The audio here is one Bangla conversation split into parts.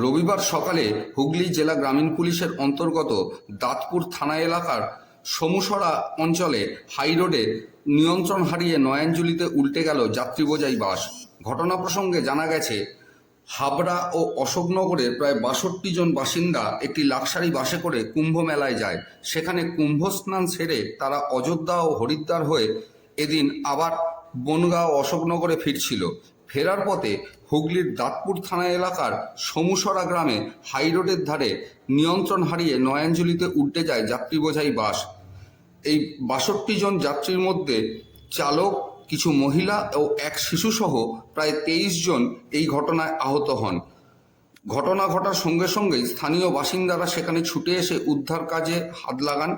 রবিবার সকালে হুগলি জেলা গ্রামীণ পুলিশের অন্তর্গত দাঁতপুর থানা এলাকার সমুসরা অঞ্চলে হাইরোডে নিয়ন্ত্রণ হারিয়ে নয়াঞ্জলিতে উল্টে গেল যাত্রী বোঝাই বাস। ঘটনা প্রসঙ্গে জানা গেছে, হাবড়া ও অশোকনগরের প্রায় ৬২ জন বাসিন্দা একটি লাক্সারি বাসে করে কুম্ভ মেলায় যায়। সেখানে কুম্ভ স্নান সেরে তারা অযোধ্যা ও হরিদ্বার হয়ে এদিন আবার বনগাঁ ও অশোকনগরে ফিরছিল। ফেরার পথে হুগলির দাঁতপুর থানা এলাকার সমুসরা গ্রামে হাইরোডের ধারে নিয়ন্ত্রণ হারিয়ে নয়াঞ্জলিতে উল্টে যায় যাত্রী বোঝাই বাস। এই ৬২ জন যাত্রীর মধ্যে চালক, কিছু মহিলা ও এক শিশুসহ প্রায় ২৩ জন এই ঘটনায় আহত হন। ঘটনা ঘটার সঙ্গে সঙ্গেই স্থানীয় বাসিন্দারা সেখানে ছুটে এসে উদ্ধার কাজে হাত লাগান।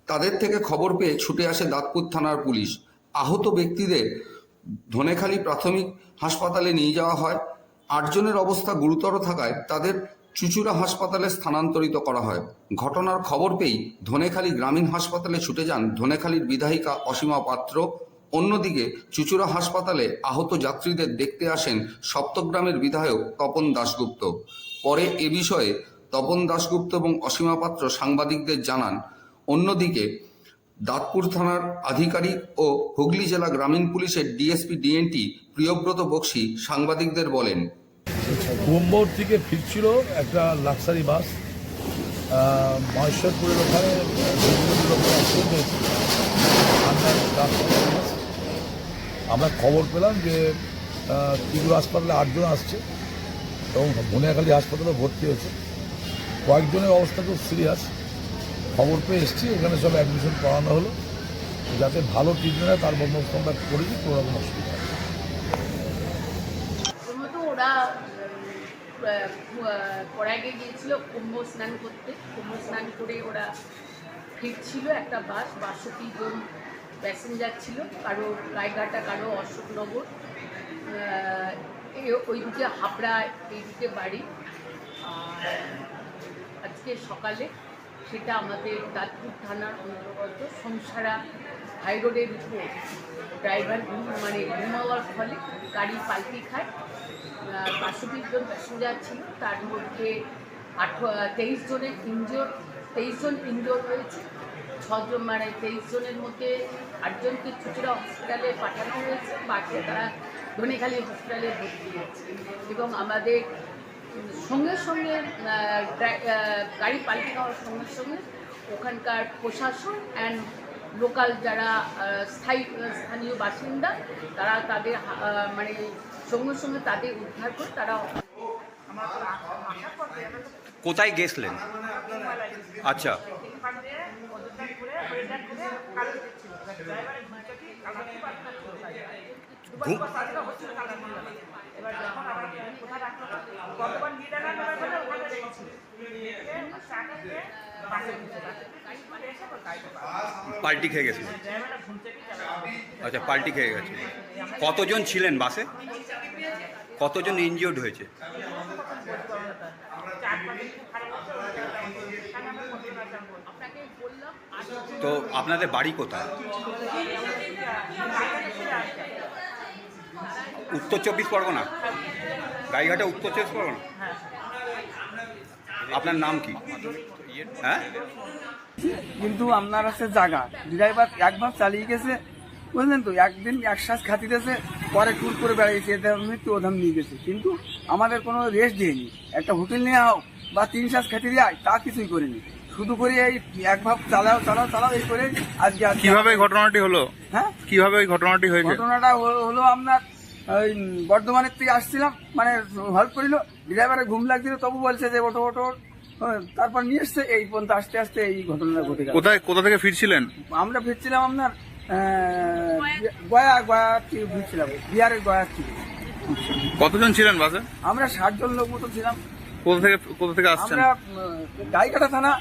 তাদের থেকে খবর পেয়ে ছুটে আসে দাঁতপুর থানার পুলিশ। আহত ব্যক্তিদের ধনেখালি প্রাথমিক হাসপাতালে নিয়ে যাওয়া হয়। ৮ জনের অবস্থা গুরুতর থাকায় তাদের চুঁচুড়া হাসপাতালে স্থানান্তরিত করা হয়। ঘটনার খবর পেয়েই ধনেখালি গ্রামীণ হাসপাতালে ছুটে যান ধনেখালির বিধায়িকা অসীমা পাত্র। অন্যদিকে চুঁচুড়া হাসপাতালে আহত যাত্রীদের দেখতে আসেন সপ্তগ্রামের বিধায়ক তপন দাশগুপ্ত। পরে এ বিষয়ে তপন দাশগুপ্ত এবং অসীমা পাত্র সাংবাদিকদের জানান। অন্যদিকে দাঁতপুর থানার আধিকারিক ও হুগলি জেলা গ্রামীণ পুলিশের ডিএসপি ডিএনটি প্রিয়ব্রত বক্সি সাংবাদিকদের বলেন, কুম্ভর থেকে ফিরছিল একটা লাক্সারি বাস মহেশ্বরপুরের ওখানে আমরা খবর পেলাম যে চুঁচুড়া হাসপাতালে ৮ জন আসছে এবং বনিয়াখালী হাসপাতালে ভর্তি হয়েছে। কয়েকজনের অবস্থা খুব সিরিয়াস। খবর পেয়ে এসেছি, এখানে সব অ্যাডমিশন করানো হলো, যাতে ভালো ট্রিটমেন্ট হয় তার বন্দোবস্ত আমরা করেছি, কোনো রকম অসুবিধা নেই। প্রথমত ওরা প্রয়াগে গিয়েছিল কুম্ভ স্নান করতে। কুম্ভ স্নান করে ওরা ফিরছিল একটা বাস, ৬২ জন প্যাসেঞ্জার ছিল, কারো রায়ঘাটা, কারো অশোকনগর, ওইদিকে হাবড়া, এইদিকে বাড়ি। আর আজকে সকালে সেটা আমাদের দাঁতপুর থানার অন্তর্গত সমসারা হাইরোডের উপর ড্রাইভার ঘুমাওয়ার ফলে গাড়ি পাল্টি খায়। ৬২ জন প্যাসেঞ্জার ছিল, তার মধ্যে 23 জন ইনজোর হয়েছে। 6 জন 23 জনের মধ্যে 8 জনকে চুঁচুড়া হসপিটালে পাঠানো হয়েছে, বাকি তারা ধনেখালি হসপিটালে ভর্তি হয়েছে। এবং আমাদের সঙ্গে সঙ্গে গাড়ি পাল্টে খাওয়ার সঙ্গে সঙ্গে ওখানকার প্রশাসন অ্যান্ড লোকাল যারা স্থানীয় বাসিন্দা, তারা তাদের সঙ্গে সঙ্গে তাদের উদ্ধার করে তারা। কোথায় গেছিলেন? আচ্ছা, পাল্টি খেয়ে গেছিল। আচ্ছা, পাল্টি খেয়ে গেছে। কতজন ছিলেন বাসে? কতজন ইনজিওর্ড হয়েছে? তো আপনাদের বাড়ি কোথায়? উত্তর 24 পরগনা, গাইঘাটা, উত্তর 24 পরগনা। আপনার নাম কি? হ্যাঁ, কিন্তু আপনার আছে জায়গা, ড্রাইভার একবার চালিয়ে গেছে, বুঝলেন তো, একদিন একশ্বাস খাতিতেছে, পরে ট্যুর করে বেড়াইছে, এতে মৃত্যু ওধাম নিয়ে গেছে। কিন্তু আমাদের কোনো রেস্ট দিইনি। একটা হোটেল নেওয়া হোক বা 3 শ্বাস খাতি দেয়, তা কিছুই করিনি। শুধু করে এই একভাব চালাও এই করে আজকে। কিভাবে ঘটনাটি হলো? হ্যাঁ, কিভাবে ওই ঘটনাটি হয়েছে? ঘটনাটা হলো আপনার ওই বর্ধমানের থেকে আসছিলাম, হেল্প করিল, ড্রাইভারের ঘুম লাগছিল, তবু বলছে যে ওটো ওটো, তারপর নিয়ে এসছে। এই পর্যন্ত আস্তে আস্তে এই ঘটনাটা ঘটে গেল। কোথা থেকে ফিরছিলেন? আমরা ফিরছিলাম আপনার গয়া থেকে ফিরছিলাম, বিহারের গয়া থেকে। কতজন ছিলেন বাসে? আমরা 60 জন লোক মতো ছিলাম। কোথা থেকে আসছেন? আমরা গাইঘাটা থানা,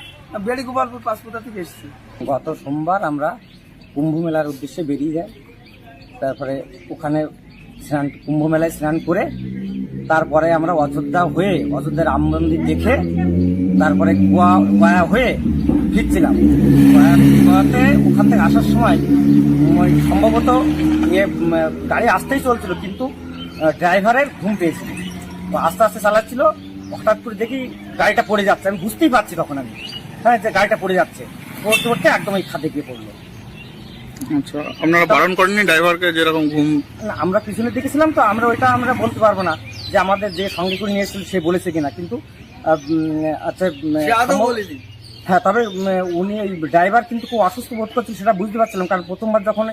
বেড়িগোপালপুর পাসপোর্টা থেকে এসেছি। গত সোমবার আমরা কুম্ভ মেলার উদ্দেশ্যে বেরিয়ে যাই। তারপরে ওখানে কুম্ভ মেলায় স্নান করে তারপরে আমরা অযোধ্যার রাম মন্দির দেখে তারপরে গয়া হয়ে ফিরছিলাম। গয়াতে ওখান থেকে আসার সময় সম্ভবত গাড়ি আসতেই চলছিল, কিন্তু ড্রাইভারের ঘুম পেয়েছিল, আস্তে আস্তে চালাচ্ছিল। হঠাৎ করে দেখি গাড়িটা পড়ে যাচ্ছে, আমি বুঝতেই পারছি তখন আমি, হ্যাঁ, যে গাড়িটা পড়ে যাচ্ছে, পড়তে পড়তে একদম এই খাদে গিয়ে পড়লো। আচ্ছা, আপনারা বারণ করেননি ড্রাইভারকে যেরকম ঘুম? না, আমরা পিছনে দেখেছিলাম তো, আমরা বলতে পারবো না যে আমাদের যে সঙ্গে করে নিয়ে এসেছিল সে বলেছে কিনা, কিন্তু আচ্ছা, হ্যাঁ, তবে উনি ড্রাইভার কিন্তু খুব অসুস্থ বোধ করছিল সেটা বুঝতে পারছিলাম, কারণ প্রথমবার যখন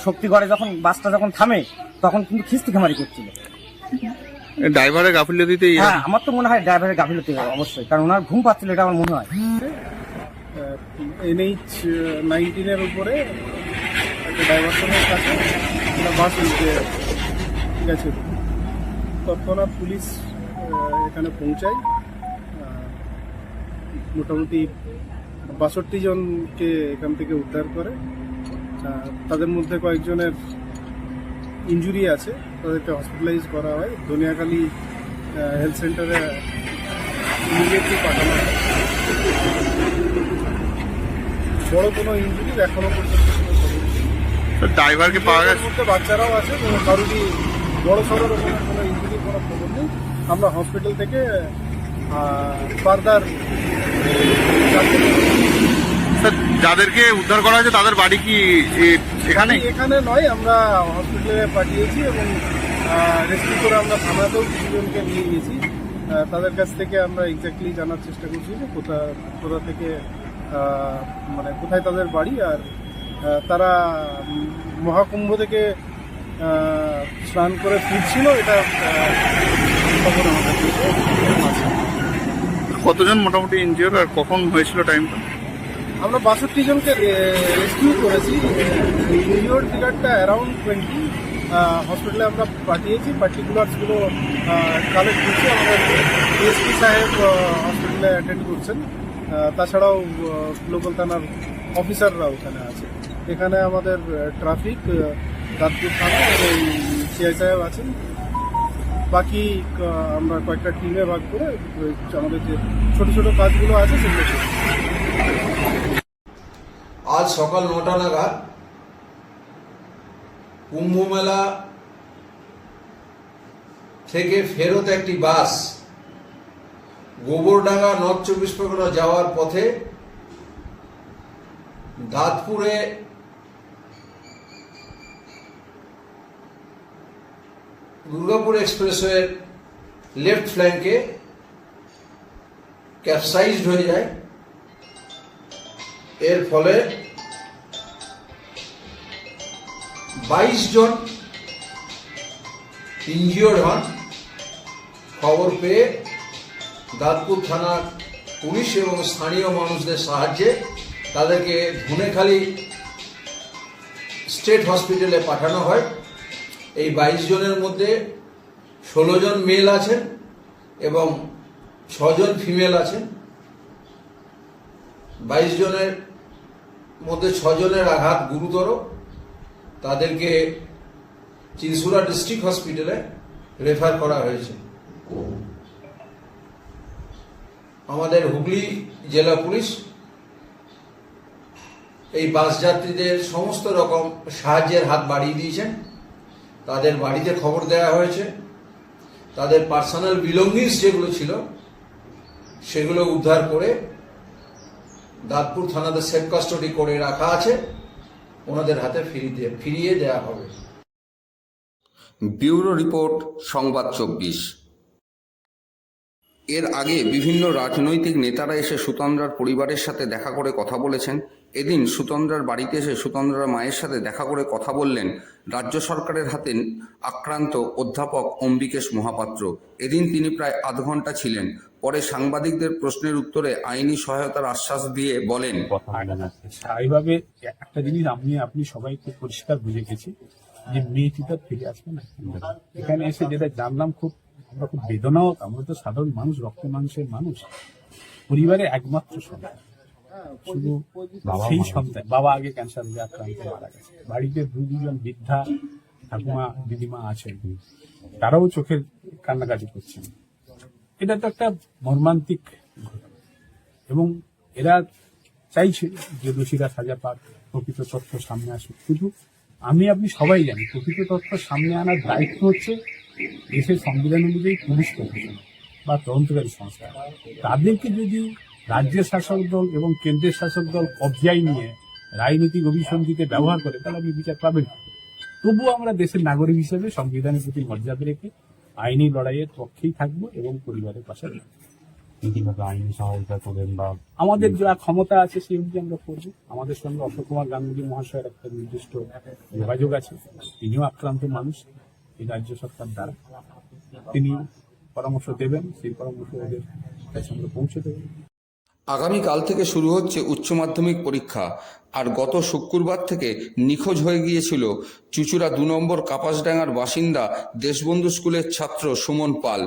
শক্তিগড়ে যখন বাসটা যখন থামে তখন কিন্তু খিস্তি খামারি করছিল। ড্রাইভারের গাফিলতিতেই? হ্যাঁ, আমার তো মনে হয় ড্রাইভারের গাফিলতি অবশ্যই, কারণ ওনার ঘুম পাচ্ছিল, এটা আমার মনে হয়। NH 19 উপরে একটা ডাইভারশনের কাছে একটা বাস উল্টে গেছে। তৎক্ষণাৎ পুলিশ এখানে পৌঁছায়, মোটামুটি 62 জনকে এখান থেকে উদ্ধার করে। তাদের মধ্যে কয়েকজনের ইনজুরি আছে, তাদেরকে হসপিটালাইজ করা হয়, ধনিয়াখালী হেলথ সেন্টারে ইমিডিয়েটলি পাঠানো হয়। বড় কোনো ইঞ্জুরি এখনো পর্যন্ত ড্রাইভারকে পাওয়া গেছে? মধ্যে বাচ্চারাও আছে, কোনো কারোরই বড় সড়ো রকমের কোনো ইঞ্জুরি কোনো খবর নেই। আমরা হসপিটাল থেকে ফার্দার যাদেরকে উদ্ধার করা হয়েছে তাদের বাড়ি কি এখানে? এখানে নয়, আমরা হসপিটালে পাঠিয়েছি এবং রেস্কিউ করে আমরা থানাতেও কিছুজনকে নিয়ে গিয়েছি। তাদের কাছ থেকে আমরা এক্স্যাক্টলি জানার চেষ্টা করছি যে কোথা থেকে মানে কোথায় তাদের বাড়ি, আর তারা মহাকুম্ভ থেকে স্নান করে ফিরছিল, এটা খবর আমাদের আছে। কতজন মোটামুটি ইনজিওর আর কখন হয়েছিল টাইমটা? আমরা 62 জনকে রেস্কিউ করেছি, ইনজিওর ফিগারটা অ্যারাউন্ড 20। হসপিটালে আমরা পাঠিয়েছি, পার্টিকুলার্সগুলো কালেক্ট করছি। আমাদের ডিএসপি সাহেব হসপিটালে অ্যাটেন্ড করছেন, তাছাড়াও লোকাল থানার অফিসাররা ওখানে আছে। এখানে আমাদের ট্রাফিক, দাঁতপুর থানা এবং সিআই সাহেব আছেন। বাকি আমরা কয়েকটা টিমে ভাগ করে আমাদের যে ছোট ছোট কাজগুলো আছে সেগুলো করছি। আজ সকাল 9টা নাগাদ কুম্ভ মেলা থেকে ফেরত একটি বাস গোবরডাঙ্গা নর্থ 24 পরগনা যাওয়ার পথে দাঁতপুরে দুর্গাপুর এক্সপ্রেসওয়ের লেফট ফ্ল্যাঙ্কে ক্যাপসাইজড হয়ে যায়। এর ফলে 22 জন ইনজিওর্ড হন। খবর পেয়ে দাঁতপুর থানার পুলিশ এবং স্থানীয় মানুষদের সাহায্যে তাদেরকে ধনেখালি স্টেট হসপিটালে পাঠানো হয়। এই 22 জনের মধ্যে 16 জন মেল আছেন এবং 6 জন ফিমেল আছেন। 22 জনের মধ্যে 6 জনের আঘাত গুরুতর, তাদেরকে চিনসুরা ডিস্ট্রিক্ট হসপিটালে রেফার করা হয়েছে। আমাদের হুগলি জেলা পুলিশ এই বাস যাত্রীদের সমস্ত রকম সাহায্যের হাত বাড়িয়ে দিয়েছেন। তাদের বাড়িতে খবর দেওয়া হয়েছে, তাদের পার্সোনাল বিলঙ্গিংস যেগুলো ছিল সেগুলো উদ্ধার করে দাঁতপুর থানাতে সেফ কাস্টডি করে রাখা আছে, ওনাদের হাতে ফিরিয়ে দেওয়া হবে। ব্যুরো রিপোর্ট, সংবাদ 24। এর আগে বিভিন্ন রাজনৈতিক নেতারা এসে সুতন্দ্রার পরিবারের সাথে দেখা করে কথা বলেছেন। এদিন সুতন্দ্রার বাড়িতে এসে সুতন্দ্রার মায়ের সাথে দেখা করে কথা বললেন রাজ্য সরকারের হাতে আক্রান্ত অধ্যাপক অম্বিকেশ মহাপাত্র। এদিন তিনি প্রায় আধ ঘন্টা ছিলেন। পরে সাংবাদিকদের প্রশ্নের উত্তরে আইনি সহায়তার আশ্বাস দিয়ে বলেন, এইভাবে একটা জিনিস আপনি সবাই খুব পরিষ্কার বুঝে গেছি যে মেয়েটিটা ফিরে আসবে না। এখানে এসে যেটা জানলাম, আমরা খুব বেদনাও, আমরা তো সাধারণ মানুষ, রক্ত মাংসের মানুষ, পরিবারে একমাত্র সন্তান, শুধু সেই সন্তান, বাবা আগে ক্যান্সার রোগে আক্রান্ত মারা গেছে। বাড়িতে দুজন বৃদ্ধা ঠাকুমা দিদিমা আছেন, তারাও চোখের কান্নাকাটি করছেন। এটা তো একটা মর্মান্তিক ঘটনা এবং এরা চাইছে যে দোষীরা সাজা পাক, প্রকৃত তথ্য সামনে আসুক। কিন্তু আপনি সবাই জানি প্রকৃত তথ্য সামনে আনার দায়িত্ব হচ্ছে দেশের সংবিধান অনুযায়ী পুলিশ প্রশাসন। বা তদন্তকারী সংস্থা, তাদেরকে যদি রাজ্যের শাসক দল এবং কেন্দ্রের শাসক দল কবজায় নিয়ে রাজনৈতিক অভিসন্ধিতে ব্যবহার করে, তাহলে আপনি বিচার পাবেন। তবুও আমরা দেশের নাগরিক হিসেবে সংবিধানের প্রতি মর্যাদা রেখে আইনি লড়াইয়ের পক্ষেই থাকবো এবং পরিবারের পাশে থাকবো। কিভাবে আইনি সহায়তা করবেন বা আমাদের যা ক্ষমতা আছে সেই অনুযায়ী আমরা করবো। আমাদের সঙ্গে অশোক কুমার গাঙ্গুলী মহাশয়ের একটা নির্দিষ্ট যোগাযোগ আছে, তিনিও আক্রান্ত মানুষ এই রাজ্য সরকার দ্বারা, তিনি পরামর্শ দেবেন, সেই পরামর্শ ওদের কাছে আমরা পৌঁছে দেবেন। আগামীকাল থেকে শুরু হচ্ছে উচ্চ মাধ্যমিক পরীক্ষা। আর গত শুক্রবার থেকে নিখোঁজ হয়ে গিয়েছিল চুঁচুড়া 2 নম্বর কাপাসডাঙ্গার বাসিন্দা দেশবন্ধু স্কুলের ছাত্র সুমন পাল।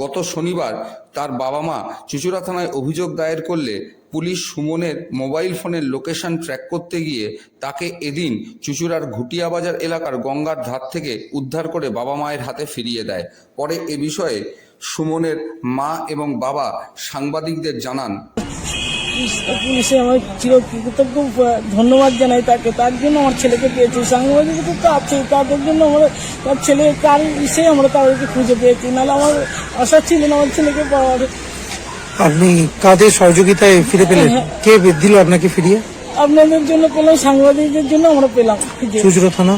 গত শনিবার তার বাবা মা চুঁচুড়া থানায় অভিযোগ দায়ের করলে পুলিশ সুমনের মোবাইল ফোনের লোকেশন ট্র্যাক করতে গিয়ে তাকে এদিন চুঁচুড়ার ঘুটিয়া বাজার এলাকার গঙ্গার ধার থেকে উদ্ধার করে বাবা মায়ের হাতে ফিরিয়ে দেয়। পরে এ বিষয়ে সুমনের মা এবং বাবা সাংবাদিকদের জানান, পুলিশে আমার চিরকৃতজ্ঞ ধন্যবাদ জানাই তাকে, তার জন্য আমার ছেলেকে পেয়েছি। সাংবাদিকতা তো আছেই, তাদের জন্য আমরা তার ছেলে কার বিষয়ে আমরা তাদেরকে খুঁজে পেয়েছি, নাহলে আমার আশা ছিল না আমার ছেলেকে পাওয়ার। আপনি কাদের সহযোগিতায় ফিরে পেলেন? কে দিল আপনাকে ফিরিয়ে? আপনাদের জন্য পেলাম, সাংবাদিকদের জন্য আমরা পেলাম। চুঁচুড়া থানা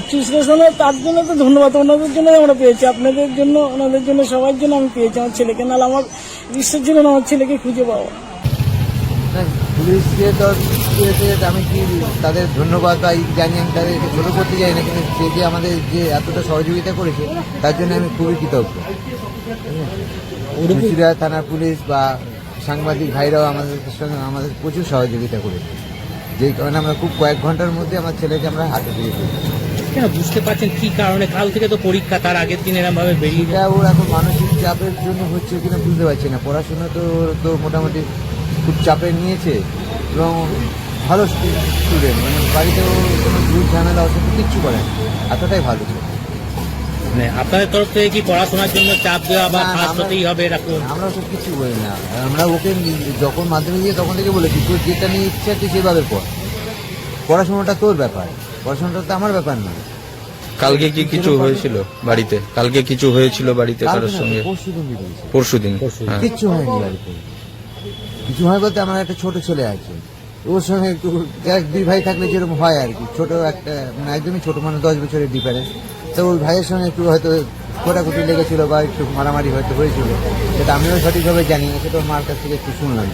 তার জন্য তো ধন্যবাদ, ওনাদের জন্য আমরা পেয়েছি, আপনাদের জন্য, ওনাদের জন্য, সবার জন্য আমি পেয়েছি আমার ছেলেকে, নাহলে আমার বিশ্বাস ছিল না আমার ছেলেকে খুঁজে পাওয়া। পুলিশকে তো আমি কি তাদের ধন্যবাদ বা জানি, আমি তাদেরকে ছোট করতে চাই না, কিন্তু সে যে আমাদের যে এতটা সহযোগিতা করেছে তার জন্য আমি খুবই কৃতজ্ঞ। চুঁচুড়া থানার পুলিশ বা সাংবাদিক ভাইরাও আমাদের সঙ্গে আমাদের প্রচুর সহযোগিতা করেছে, যেই কারণে আমরা খুব কয়েক ঘন্টার মধ্যে আমার ছেলেকে আমরা হাতে ফিরে পেয়েছি। কেন বুঝতে পারছেন কি কারণে? কাল থেকে তো পরীক্ষা, তার আগের দিন এরকম ভাবে বেরিয়ে এটা ওর এখন মানসিক চাপের জন্য হচ্ছে কিনা বুঝতে পারছি না। পড়াশোনা তো মোটামুটি খুব চাপে নিয়েছে এবং ভালো স্টুডেন্ট, মানে বাড়িতেও কোনো দূর ঝামেলা অসুবিধা কিচ্ছু করে না, এতটাই ভালো ছিল। মানে আপনাদের তরফ থেকে কি পড়াশোনার জন্য চাপ দেওয়া বা ফার্স্ট হতেই হবে এরকম? আমরা ওসব কিছু বলি না, আমরা ওকে যখন মাধ্যমিক দিয়ে তখন থেকে বলেছি তোর যেটা নিয়ে ইচ্ছা তুই সেভাবে পড়, পড়াশোনাটা তোর ব্যাপার, পড়াশোনাটা তো আমার ব্যাপার না। কালকে কি কিছু হয়েছিল বাড়িতে? কালকে কিছু হয়েছিল বাড়িতে কারোর সঙ্গে? পরশুদিন কিচ্ছু হয়নি বাড়িতে। কিছু হয় বলতে আমার একটা ছোট ছেলে আছে, ওর সঙ্গে একটু 2 ভাই থাকলে যেরকম হয় আর কি, ছোট একটা মানে একদমই ছোট, মানে 10 বছরের ডিফারেন্স। তো ওর ভাইয়ের সঙ্গে একটু হয়তো কোটাকুটি লেগেছিল বা একটু মারামারি হয়তো হয়েছিল, সেটা আমিও সঠিকভাবে জানি না, সেটা ওর মার কাছ থেকে একটু শুনলাম।